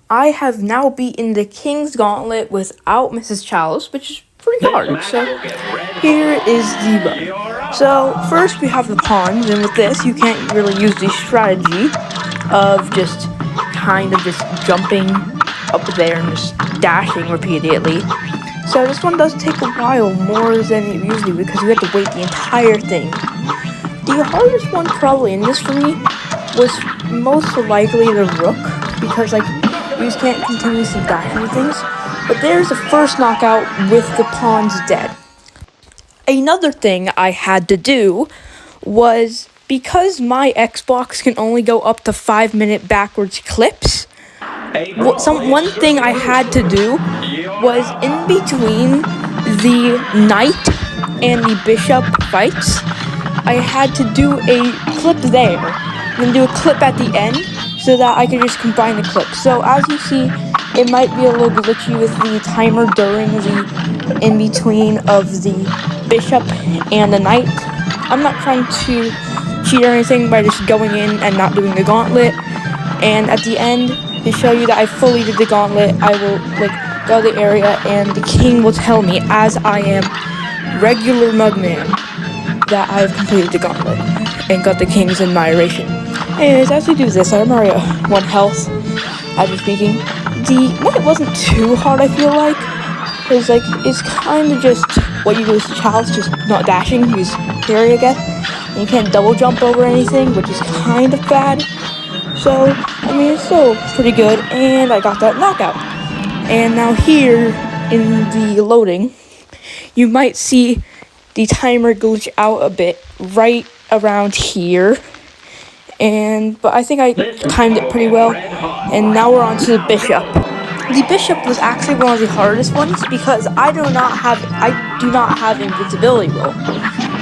I have now beaten the King's Gauntlet without Mrs. Chalice, which is pretty hard. So here is the run. So first we have the pawns, and with this you can't really use the strategy of just kind of just jumping up there and just dashing repeatedly. So this one does take a while, more than it usually, because you have to wait the entire thing. The hardest one probably in this for me was most likely the rook, because like you just can't continuously dash into things. But there's the first knockout with the pawns dead. Another thing I had to do was, because my Xbox can only go up to 5-minute backwards clips, one thing I had to do was in between the knight and the bishop fights, I had to do a clip there, and then do a clip at the end, so that I could just combine the clips. So as you see, it might be a little glitchy with the timer during the in-between of the bishop and the knight. I'm not trying to cheat or anything by just going in and not doing the gauntlet. And at the end, to show you that I fully did the gauntlet, I will go to the area and the king will tell me, as I am regular Mugman, that I have completed the gauntlet and got the king's admiration. Anyways, as we do this, I'm already at 1 health as we're speaking. The one wasn't too hard, I feel like. Because it's kind of just what you do with Chalice, just not dashing, use parry again. And you can't double jump over anything, which is kind of bad. So, I mean, it's still pretty good, and I got that knockout. And now here, in the loading, you might see the timer glitch out a bit right around here. But I think I timed it pretty well. And now we're on to the bishop. The bishop was actually one of the hardest ones, because I do not have invincibility roll.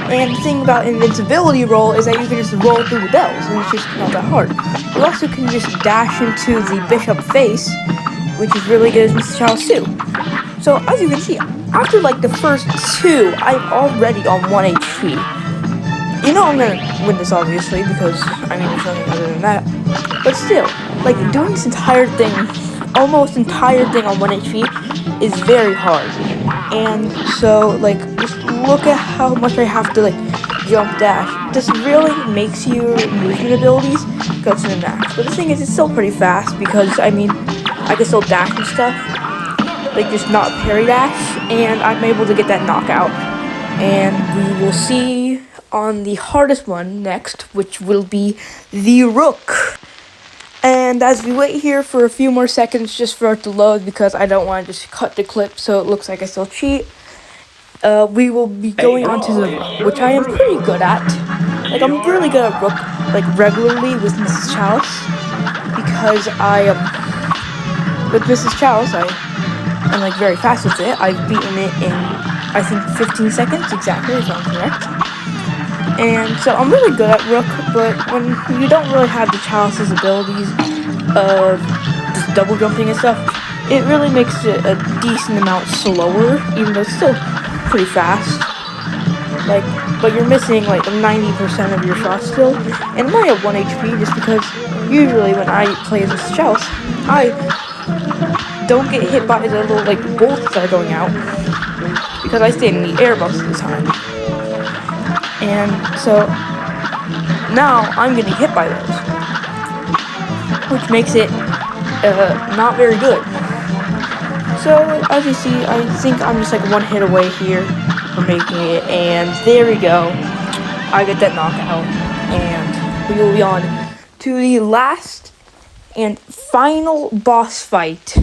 And the thing about invincibility roll is that you can just roll through the bells, and it's just not that hard. You also can just dash into the bishop face, which is really good as Mr. Chalice too. So as you can see, after the first 2, I'm already on 1 HP. You know I'm gonna win this, obviously, because I mean there's nothing other than that. But still, doing this almost entire thing on 1 HP is very hard. And so just look at how much I have to jump dash. This really makes your movement abilities go to the max. But the thing is, it's still pretty fast, because I mean I can still dash and stuff, just not parry dash, and I'm able to get that knockout. And we will see on the hardest one next, which will be the rook. And as we wait here for a few more seconds just for it to load, because I don't want to just cut the clip so it looks like I still cheat, we will be going on to the rook, which I am pretty good at. I'm really good at rook, regularly with Mrs. Chalice, because with Mrs. Chalice, I'm very fast with it. I've beaten it in, I think, 15 seconds exactly, if I'm correct. And so I'm really good at rook, but when you don't really have the Chalice's abilities of just double jumping and stuff, it really makes it a decent amount slower, even though it's still pretty fast. But you're missing 90% of your shots still. And I'm only at 1 HP just because usually when I play as Mr. Chalice, I don't get hit by the little bolts that are going out, because I stay in the air most of the time. And so now I'm getting hit by those, which makes it not very good. So as you see, I think I'm just 1 hit away here from making it, and there we go. I get that knockout, and we will be on to the last and final boss fight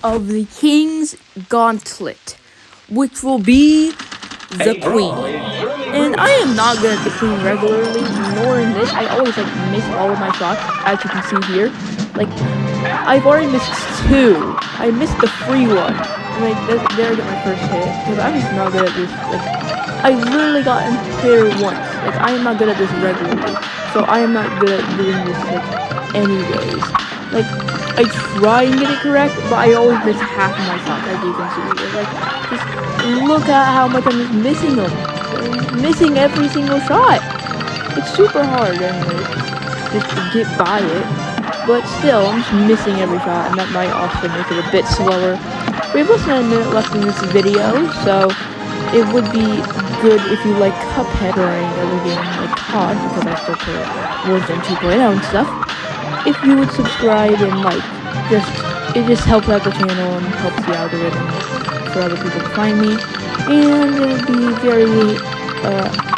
of the King's Gauntlet, which will be the Queen. And I am not good at the Queen regularly, nor in this. I always miss all of my shots, as you can see here. I've already missed 2. I missed the free one, and there I got my first hit, because I'm just not good at this. I literally got hit once. I am not good at this regularly, so I am not good at doing this anyways. I try and get it correct, but I always miss half of my shots, as you can see here. Just look at how much I'm just missing them. I'm missing every single shot. It's super hard, anyways, just to get by it. but still, I'm just missing every shot, and that might also make it a bit slower. We have less than a minute left in this video, so it would be good if you like Cuphead or any other game like COD, because I still play Warzone 2.0 and stuff. If you would subscribe and it just helps out the channel and helps the algorithm for other people to find me, and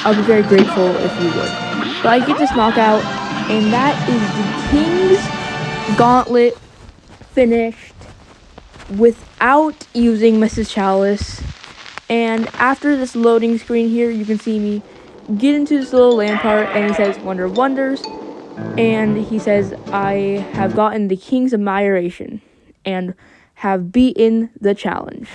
I'll be very grateful if you would. But I get this knockout, and that is the King's Gauntlet finished without using Mrs. Chalice. And after this loading screen here, you can see me get into this little land part, and he says Wonder of Wonders, and he says I have gotten the King's admiration and have beaten the challenge.